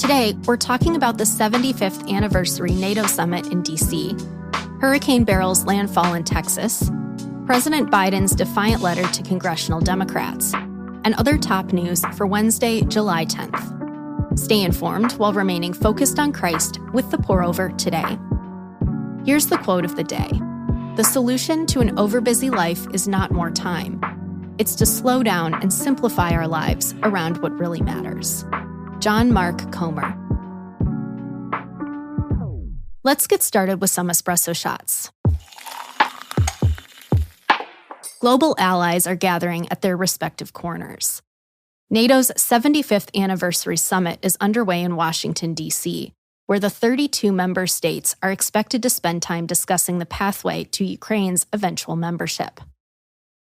Today, we're talking about the 75th anniversary NATO Summit in D.C., Hurricane Beryl's landfall in Texas, President Biden's defiant letter to congressional Democrats, and other top news for Wednesday, July 10th. Stay informed while remaining focused on Christ with the pour-over today. Here's the quote of the day. The solution to an overbusy life is not more time. It's to slow down and simplify our lives around what really matters. John Mark Comer. Let's get started with some espresso shots. Global allies are gathering at their respective corners. NATO's 75th anniversary summit is underway in Washington, D.C., where the 32 member states are expected to spend time discussing the pathway to Ukraine's eventual membership.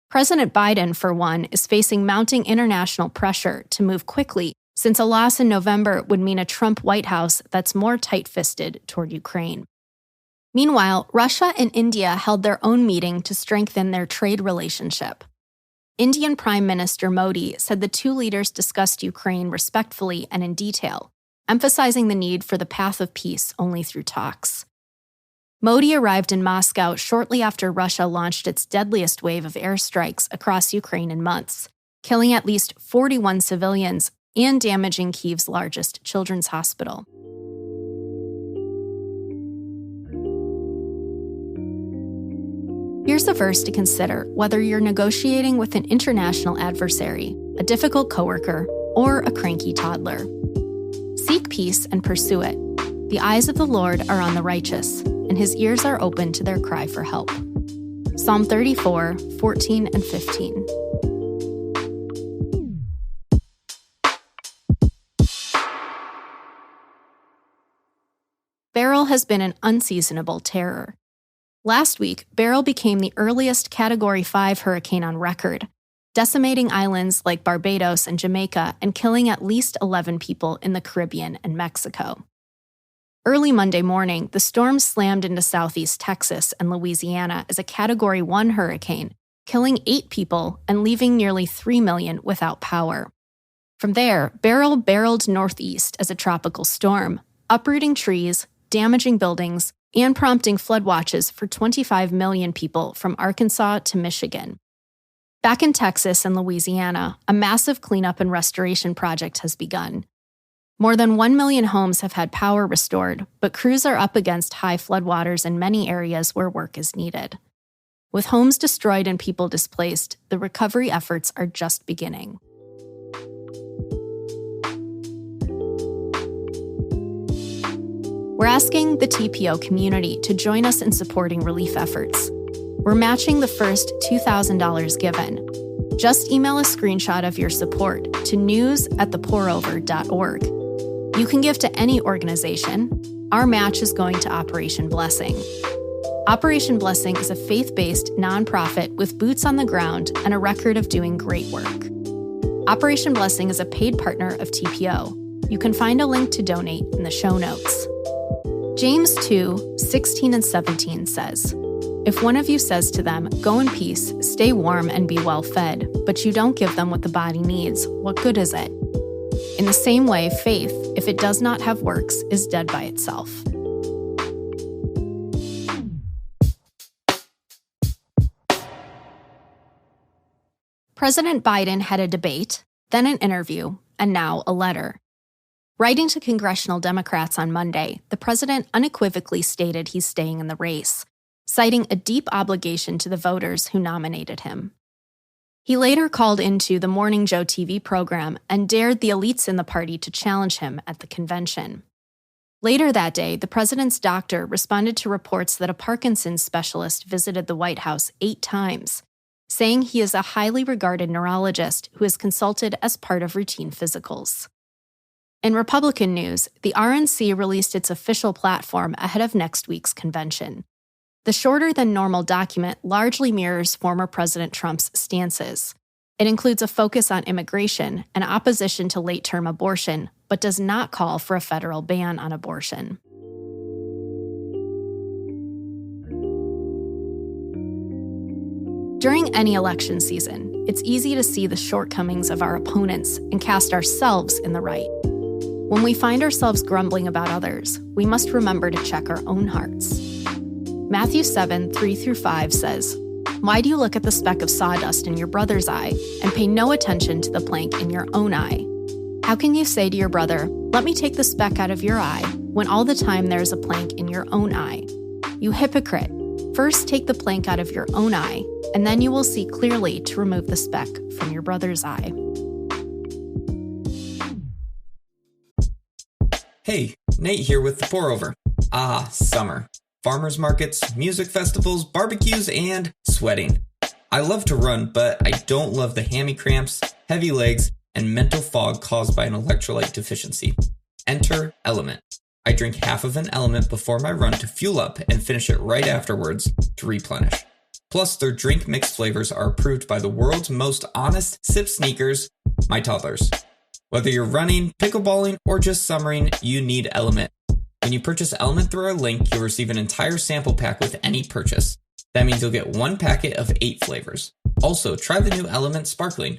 President Biden, for one, is facing mounting international pressure to move quickly, since a loss in November would mean a Trump White House that's more tight-fisted toward Ukraine. Meanwhile, Russia and India held their own meeting to strengthen their trade relationship. Indian Prime Minister Modi said the two leaders discussed Ukraine respectfully and in detail, emphasizing the need for the path of peace only through talks. Modi arrived in Moscow shortly after Russia launched its deadliest wave of airstrikes across Ukraine in months, killing at least 41 civilians and damaging Kyiv's largest children's hospital. Here's a verse to consider whether you're negotiating with an international adversary, a difficult coworker, or a cranky toddler. Seek peace and pursue it. The eyes of the Lord are on the righteous, and his ears are open to their cry for help. Psalm 34, 14 and 15. Beryl has been an unseasonable terror. Last week, Beryl became the earliest Category 5 hurricane on record, decimating islands like Barbados and Jamaica and killing at least 11 people in the Caribbean and Mexico. Early Monday morning, the storm slammed into southeast Texas and Louisiana as a Category 1 hurricane, killing 8 people and leaving nearly 3 million without power. From there, Beryl barreled northeast as a tropical storm, uprooting trees, damaging buildings, and prompting flood watches for 25 million people from Arkansas to Michigan. Back in Texas and Louisiana, a massive cleanup and restoration project has begun. More than 1 million homes have had power restored, but crews are up against high floodwaters in many areas where work is needed. With homes destroyed and people displaced, the recovery efforts are just beginning. We're asking the TPO community to join us in supporting relief efforts. We're matching the first $2,000 given. Just email a screenshot of your support to news@thepourover.org. You can give to any organization. Our match is going to Operation Blessing. Operation Blessing is a faith-based nonprofit with boots on the ground and a record of doing great work. Operation Blessing is a paid partner of TPO. You can find a link to donate in the show notes. James 2, 16 and 17 says, "If one of you says to them, 'Go in peace, stay warm and be well fed,' but you don't give them what the body needs, what good is it? In the same way, faith, if it does not have works, is dead by itself." President Biden had a debate, then an interview, and now a letter. Writing to congressional Democrats on Monday, the president unequivocally stated he's staying in the race, citing a deep obligation to the voters who nominated him. He later called into the Morning Joe TV program and dared the elites in the party to challenge him at the convention. Later that day, the president's doctor responded to reports that a Parkinson's specialist visited the White House 8 times, saying he is a highly regarded neurologist who is consulted as part of routine physicals. In Republican news, the RNC released its official platform ahead of next week's convention. The shorter-than-normal document largely mirrors former President Trump's stances. It includes a focus on immigration and opposition to late-term abortion, but does not call for a federal ban on abortion. During any election season, it's easy to see the shortcomings of our opponents and cast ourselves in the right. When we find ourselves grumbling about others, we must remember to check our own hearts. Matthew 7:3-5 says, "Why do you look at the speck of sawdust in your brother's eye and pay no attention to the plank in your own eye? How can you say to your brother, 'Let me take the speck out of your eye,' when all the time there is a plank in your own eye? You hypocrite! First take the plank out of your own eye, and then you will see clearly to remove the speck from your brother's eye." Hey, Nate here with the pour-over. Summer. Farmers markets, music festivals, barbecues, and sweating. I love to run, but I don't love the hammy cramps, heavy legs, and mental fog caused by an electrolyte deficiency. Enter Element. I drink half of an Element before my run to fuel up and finish it right afterwards to replenish. Plus, their drink mix flavors are approved by the world's most honest sip sneakers, my toddlers. Whether you're running, pickleballing, or just summering, you need Element. When you purchase Element through our link, you'll receive an entire sample pack with any purchase. That means you'll get one packet of 8 flavors. Also, try the new Element Sparkling,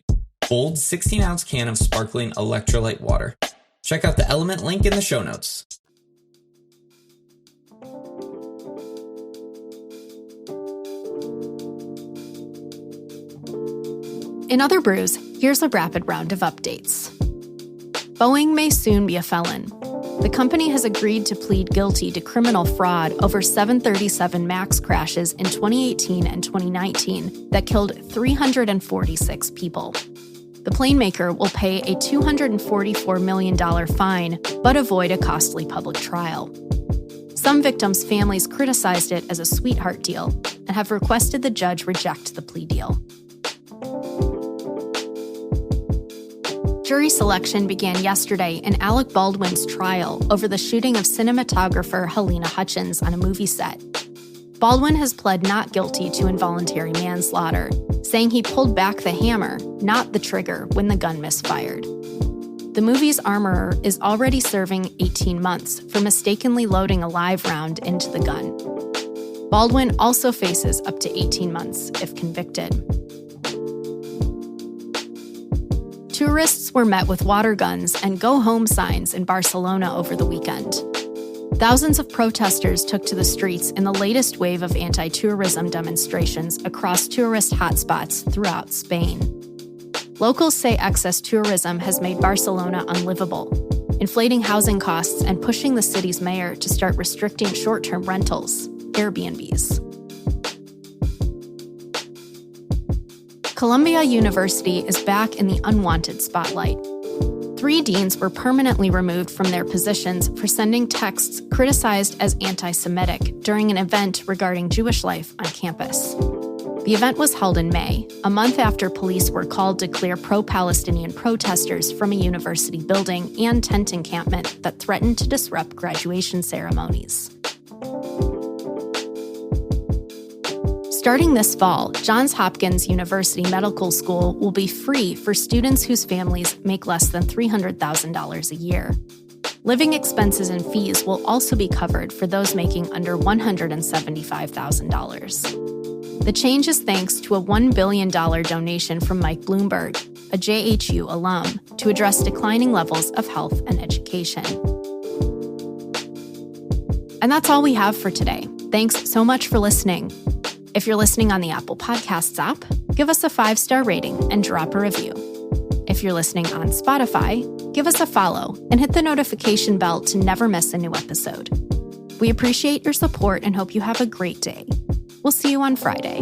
bold 16-ounce can of sparkling electrolyte water. Check out the Element link in the show notes. In other brews, here's a rapid round of updates. Boeing may soon be a felon. The company has agreed to plead guilty to criminal fraud over 737 MAX crashes in 2018 and 2019 that killed 346 people. The plane maker will pay a $244 million fine, but avoid a costly public trial. Some victims' families criticized it as a sweetheart deal and have requested the judge reject the plea deal. Jury selection began yesterday in Alec Baldwin's trial over the shooting of cinematographer Helena Hutchins on a movie set. Baldwin has pled not guilty to involuntary manslaughter, saying he pulled back the hammer, not the trigger, when the gun misfired. The movie's armorer is already serving 18 months for mistakenly loading a live round into the gun. Baldwin also faces up to 18 months if convicted. Tourists were met with water guns and go-home signs in Barcelona over the weekend. Thousands of protesters took to the streets in the latest wave of anti-tourism demonstrations across tourist hotspots throughout Spain. Locals say excess tourism has made Barcelona unlivable, inflating housing costs and pushing the city's mayor to start restricting short-term rentals, Airbnbs. Columbia University is back in the unwanted spotlight. 3 deans were permanently removed from their positions for sending texts criticized as anti-Semitic during an event regarding Jewish life on campus. The event was held in May, a month after police were called to clear pro-Palestinian protesters from a university building and tent encampment that threatened to disrupt graduation ceremonies. Starting this fall, Johns Hopkins University Medical School will be free for students whose families make less than $300,000 a year. Living expenses and fees will also be covered for those making under $175,000. The change is thanks to a $1 billion donation from Mike Bloomberg, a JHU alum, to address declining levels of health and education. And that's all we have for today. Thanks so much for listening. If you're listening on the Apple Podcasts app, give us a 5-star rating and drop a review. If you're listening on Spotify, give us a follow and hit the notification bell to never miss a new episode. We appreciate your support and hope you have a great day. We'll see you on Friday.